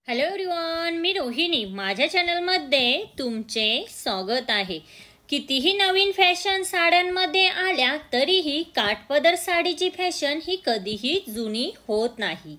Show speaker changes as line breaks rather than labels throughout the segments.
Hello everyone, मी रोहिणी. माझ्या चॅनलमध्ये तुमचे स्वागत आहे. कितीही नवीन फॅशन साड्यांमध्ये आल्या तरीही काठपदर साडीची फॅशन ही कधीही जुनी होत नाही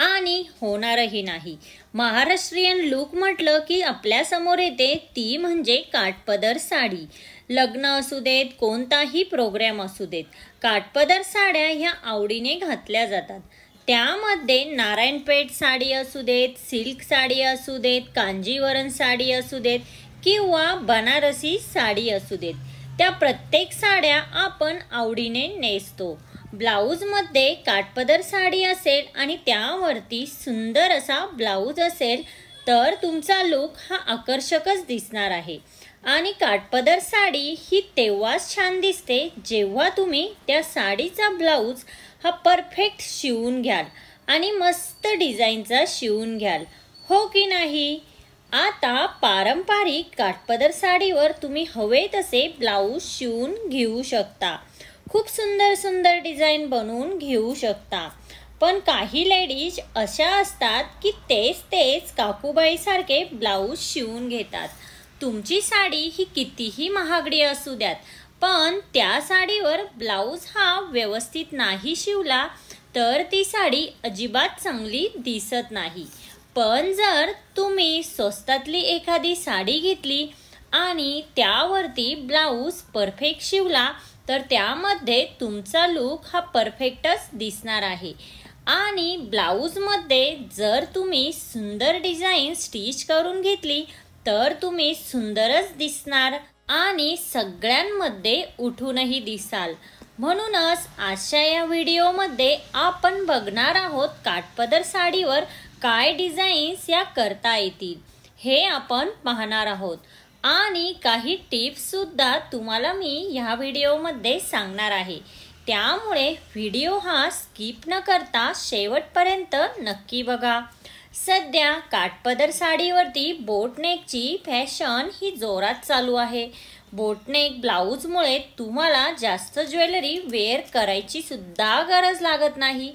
आणि होणारही नाही. महाराष्ट्रीयन लुक म्हटलं की आपल्या समोर येते ती म्हणजे काठपदर साडी. लग्न असू देत, कोणताही प्रोग्राम असू देत, काठपदर साड्या ह्या आवडीने घातल्या जातात. त्यामध्ये नारायणपेठ साडी असू देत, सिल्क साडी असू देत, कांजीवरम साडी असू देत किंवा बनारसी साडी असू देत, त्या प्रत्येक साड्या आपण आवडीने नेसतो. ब्लाऊजमध्ये काठपदर साडी असेल आणि त्यावरती सुंदर असा ब्लाऊज असेल तर तुमचा लुक हा आकर्षकच दिसणार आहे. आणि काठपदर साडी ही तेव्हाच छान दिसते जेव्हा तुम्ही त्या साडीचा ब्लाऊज हा परफेक्ट शिवून घ्याल आणि मस्त डिझाईनचा शिवून घ्याल, हो की नाही? आता पारंपरिक काठपदर साडीवर तुम्ही हवे तसे ब्लाऊज शिवून घेऊ शकता, खूप सुंदर सुंदर डिझाईन बनवून घेऊ शकता. पण काही लेडीज अशा असतात की तेच काकूबाईसारखे ब्लाऊज शिवून घेतात. तुमची साडी ही कितीही महागडी असू द्यात, पण त्या साडीवर ब्लाऊज हा व्यवस्थित नाही शिवला तर ती साडी अजिबात चांगली दिसत नाही. पण जर तुम्ही स्वस्तातली एखादी साडी घेतली आणि त्यावरती ब्लाऊज परफेक्ट शिवला तर त्यामध्ये तुमचा लुक हा परफेक्टच दिसणार आहे. आणि ब्लाऊजमध्ये जर तुम्ही सुंदर डिझाईन स्टिच करून घेतली तर तुम्ही सुंदरच दिसणार आणि सगळ्यांमध्ये उठूनही दिसाल. म्हणूनच आजच्या या व्हिडिओमध्ये आपण बघणार आहोत काठपदर साडीवर काय डिझाईन्स या करता येतील हे आपण पाहणार आहोत. आणि काही टिप्स सुद्धा तुम्हाला मी ह्या व्हिडिओमध्ये सांगणार आहे. त्यामुळे व्हिडिओ हा स्किप न करता शेवटपर्यंत नक्की बघा. सध्या काठपदर साडीवरती बोटनेकची फॅशन ही जोरात चालू आहे. बोटनेक ब्लाऊजमुळे तुम्हाला जास्त ज्वेलरी वेअर करायची सुद्धा गरज लागत नाही.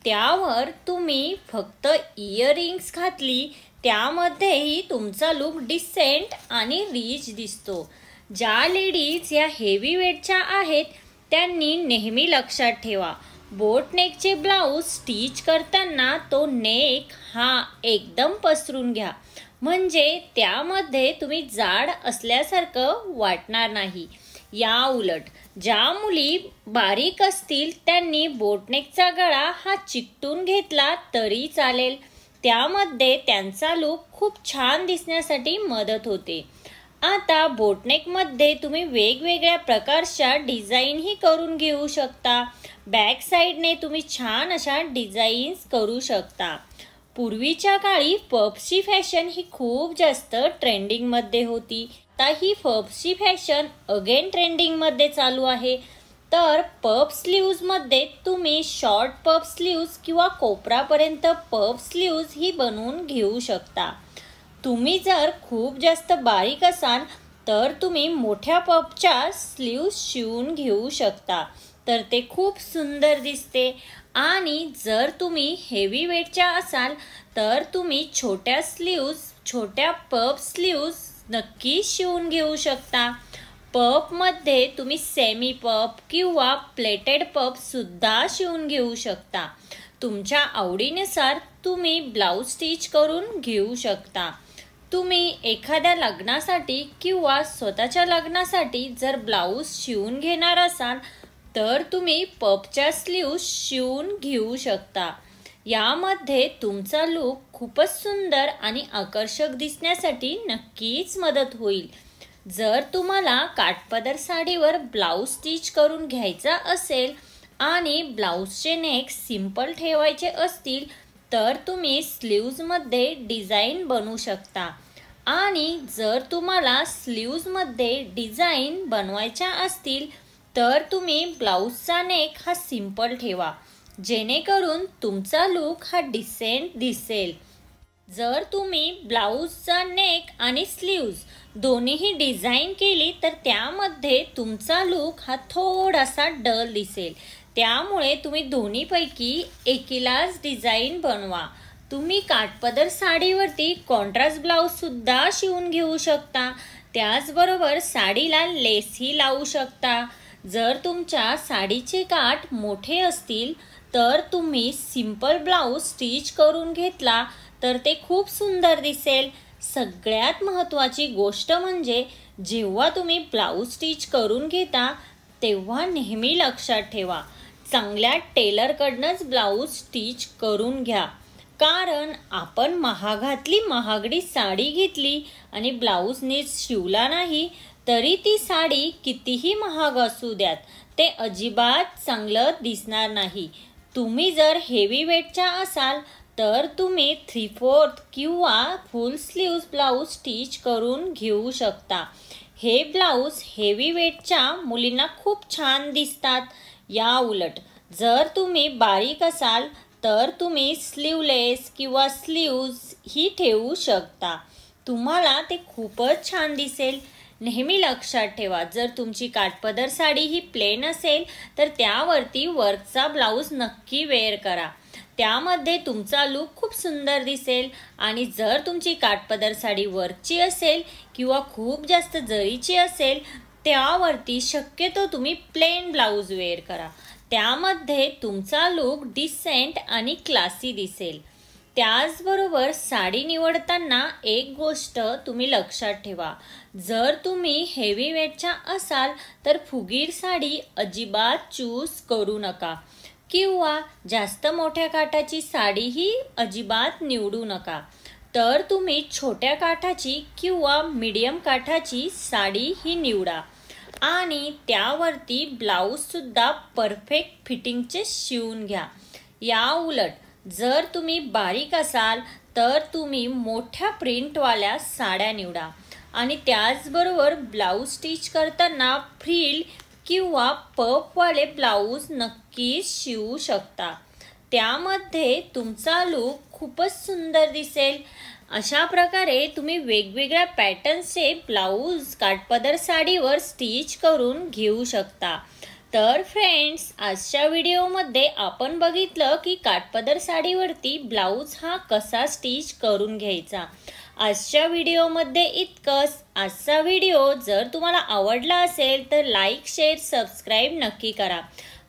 त्यावर तुम्ही फक्त इयरिंग्स घातली त्यामध्येही तुमचा लुक डिसेंट आणि रिच दिसतो. ज्या लेडीज या हेवी वेटच्या आहेत त्यांनी नेहमी लक्षात ठेवा, बोटनेकचे ब्लाऊज स्टिच करताना तो नेक हा एकदम पसरून घ्या, म्हणजे त्यामध्ये तुम्ही जाड असल्यासारखं वाटणार नाही. या उलट ज्या मुली बारीक असतील त्यांनी बोटनेकचा गळा हा चिकटून घेतला तरी चालेल, त्यामध्ये त्यांचा लुक खूप छान दिसण्यासाठी मदत होते. आता बोटनेकमध्ये तुम्ही वेगवेगळ्या प्रकारच्या डिझाईनही करून घेऊ शकता. बॅक साईडने तुम्ही छान अशा डिझाईन्स करू शकता. पूर्वीच्या काळी पफ्सची फॅशन ही खूप जास्त ट्रेंडिंगमध्ये होती. आता ही पफ्सची फॅशन अगेन ट्रेंडिंगमध्ये चालू आहे. तर पफ स्लीव्जमध्ये तुम्ही शॉर्ट पफ स्लीव्ज किंवा कोपरापर्यंत पफ स्लीव्ज ही बनवून घेऊ शकता. तुम्ही जर खूप जास्त बारीक असाल तर तुम्ही मोठ्या पफच्या स्लीव्ज शिवून घेऊ शकता, तर ते खूप सुंदर दिसते. आणि जर तुम्ही हेवी वेटच्या असाल तर तुम्ही छोट्या पफ स्लीव्ज नक्की शिवून घेऊ शकता. पफमध्ये तुम्ही सेमी पफ किंवा प्लेटेड पफ सुद्धा शिवून घेऊ शकता. तुमच्या आवडीनुसार तुम्ही ब्लाऊज स्टिच करून घेऊ शकता. तुम्ही एखाद्या लग्नासाठी किंवा स्वतःच्या लग्नासाठी जर ब्लाऊज शिवून घेणार असाल तर तुम्ही पफच्या स्लीव्ज शिवून घेऊ शकता. यामध्ये तुमचा लुक खूपच सुंदर आणि आकर्षक दिसण्यासाठी नक्कीच मदत होईल. जर तुम्हाला काठपदर साडीवर ब्लाऊज स्टिच करून घ्यायचा असेल आणि ब्लाऊजचे नेक सिंपल ठेवायचे असतील तर तुम्ही स्लीव्जमध्ये डिझाईन बनवू शकता. आणि जर तुम्हाला स्लीव्जमध्ये डिझाईन बनवायच्या असतील तर तुम्ही ब्लाऊजचा नेक हा सिंपल ठेवा, जेणेकरून तुमचा लुक हा डिसेंट दिसेल. जर तुम्ही ब्लाऊजचा नेक आणि स्लीव्ज दोन्हीही डिझाईन केली तर त्यामध्ये तुमचा लुक हा थोडासा डल दिसेल. त्यामुळे तुम्ही दोन्हीपैकी एकीलाच डिझाईन बनवा. तुम्ही काठपदर साडीवरती कॉन्ट्रास्ट ब्लाऊज सुद्धा शिवून घेऊ शकता. त्याचबरोबर साडीला लेसही लावू शकता. जर तुमच्या साडीचे काठ मोठे असतील तर तुम्ही सिंपल ब्लाऊज स्टिच करून घेतला तर ते खूप सुंदर दिसेल. सगळ्यात महत्त्वाची गोष्ट म्हणजे जेव्हा तुम्ही ब्लाऊज स्टिच करून घेता तेव्हा नेहमी लक्षात ठेवा, चांगल्या टेलरकडनंच ब्लाऊज स्टिच करून घ्या. कारण आपण महागातली महागडी साडी घेतली आणि ब्लाऊज नीट शिवला नाही तरी ती साडी कितीही महाग असू द्यात ते अजिबात चांगलं दिसणार नाही. तुम्ही जर हेवी वेटच्या असाल तर तुम्ही 3/4 किंवा फुल स्लीव्ज ब्लाऊज स्टिच करून घेऊ शकता. हे ब्लाऊज हेवी वेटच्या मुलींना खूप छान दिसतात. या उलट जर तुम्ही बारीक असाल तर तुम्ही स्लीवलेस किंवा स्लीव्ज ही ठेवू शकता. तुम्हाला ते खूपच छान दिसेल. नेहमी लक्षात ठेवा, जर तुमची काठपदर साडी ही प्लेन असेल तर त्यावरती वर्कचा ब्लाऊज नक्की वेअर करा. त्यामध्ये तुमचा लुक खूप सुंदर दिसेल. आणि जर तुमची काठपदर साडी वर्कची असेल किंवा खूप जास्त जरीची असेल त्यावरती शक्यतो तुम्ही प्लेन ब्लाऊज वेअर करा. त्यामध्ये तुमचा लुक डिसेंट आणि क्लासी दिसेल. त्याचबरोबर साडी निवडताना एक गोष्ट तुम्ही लक्षात ठेवा, जर तुम्ही हेवी वेटच्या असाल तर फुगीर साडी अजिबात चूज करू नका किंवा जास्त मोठ्या काठाची साडीही अजिबात निवडू नका. तर तुम्ही छोट्या काठाची किंवा मीडियम काठाची साडी ही निवडा आणि त्यावरती ब्लाऊज सुद्धा परफेक्ट फिटिंगचे शिवून घ्या. या उलट जर तुम्ही बारीक असाल तर तुम्ही मोठ्या प्रिंटवाल्या साड्या निवडा आणि त्याचबरोबर ब्लाऊज स्टिच करताना फ्रिल किंवा पफवाले ब्लाऊज नक्कीच शिवू शकता. त्यामध्ये तुमचा लुक खूपच सुंदर दिसेल. अशा प्रकारे तुम्ही वेगवेगळ्या पॅटर्नचे ब्लाऊज काठपदर साडीवर स्टिच करून घेऊ शकता. तर फ्रेंड्स, आजच्या व्हिडिओमध्ये आपण बघितलं की काठपदर साडीवरती ब्लाऊज हा कसा स्टिच करून घ्यायचा. आजच्या व्हिडिओमध्ये इतकंच. आजचा व्हिडिओ जर तुम्हाला आवडला असेल तर लाईक, शेअर, सबस्क्राईब नक्की करा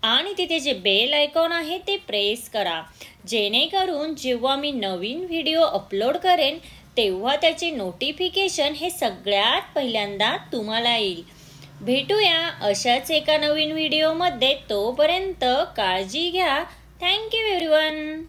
आणि तिथे जे बेल आयकॉन आहे ते प्रेस करा, जेणेकरून जेव्हा मी नवीन व्हिडिओ अपलोड करेन तेव्हा त्याचे नोटिफिकेशन हे सगळ्यात पहिल्यांदा तुम्हाला येईल. भेटूया अशाच एका नवीन व्हिडिओमध्ये. तोपर्यंत काळजी घ्या. Thank you everyone.